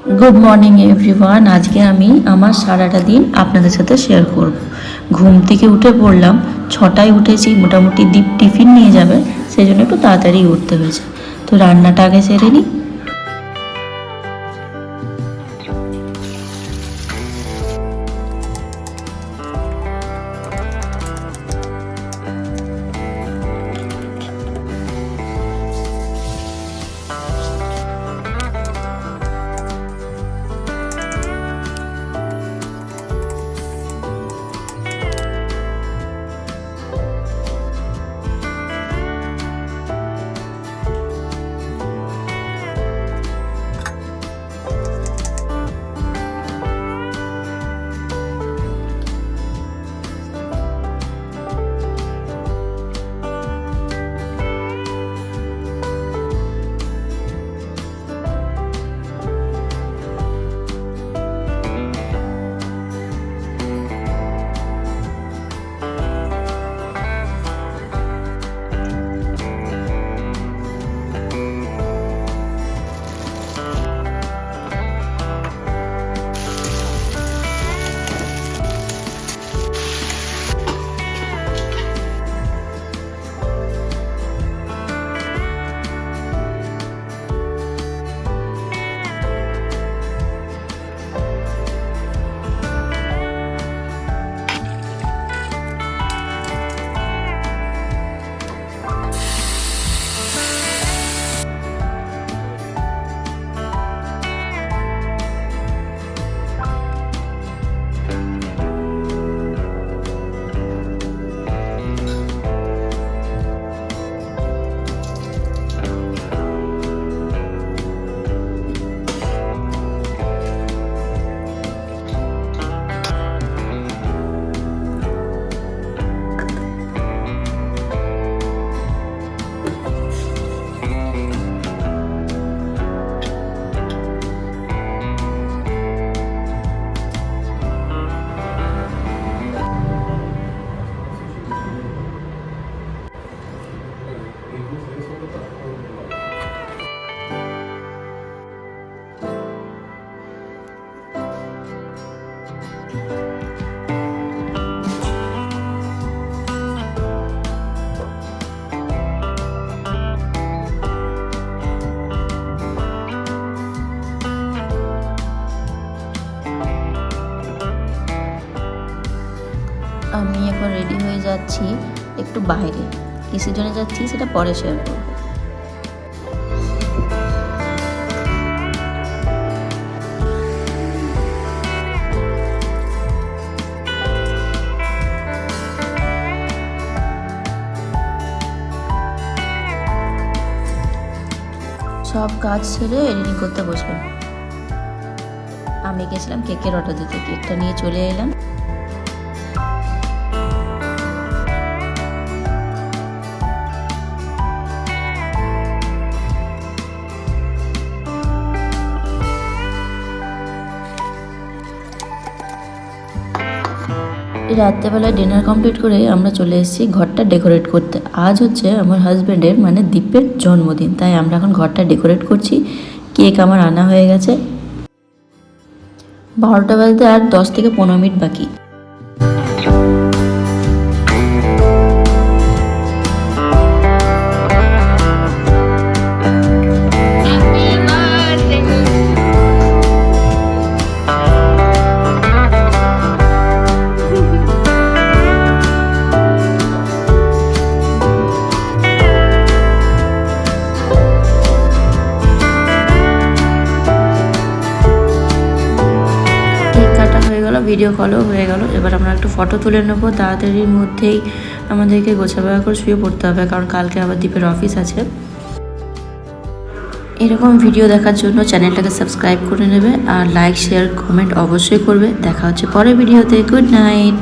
Good morning everyone. आज के আমি আমার সারাটা দিন আপনাদের সাথে শেয়ার করব। ঘুম থেকে উঠে পড়লাম, 6টায় উঠেছি। মোটামুটি দীপ টিফিন নিয়ে যাবে, সেই জন্য একটু তাড়াতাড়ি উঠতে হয়েছে। তো রান্নাটা আগে সেরে নিই। আমি এখন রেডি হয়ে যাচ্ছি একটু বাইরে। কিসের জন্য যাচ্ছি সেটা পরে শেয়ার করব। সব কাজ ছেড়ে এডিটিং করতে বসলাম। আমি গেছিলাম কেকের অর্ডার দিতে, কেকটা নিয়ে চলে এলাম। রাত্রেবেলা ডিনার কমপ্লিট করে আমরা চলে এসেছি ঘরটা ডেকোরেট করতে। আজ হচ্ছে আমার হাজব্যান্ডের মানে দীপের জন্মদিন, তাই আমরা এখন ঘরটা ডেকোরেট করছি। কেক আমার আনা হয়ে গেছে। 12টা বাজতে আর 10 থেকে 15 মিনিট বাকি। ভিডিও কলও হয়ে গেল। এবার আমরা একটু ফটো তুলে নেবো। তাড়াতাড়ির মধ্যেই আমাদেরকে গোছাবাড়া করে শুয়ে পড়তে হবে, কারণ কালকে আবার দীপের অফিস আছে। এরকম ভিডিও দেখার জন্য চ্যানেলটাকে সাবস্ক্রাইব করে নেবে আর লাইক শেয়ার কমেন্ট অবশ্যই করবে। দেখা হচ্ছে পরের ভিডিওতে। Good night.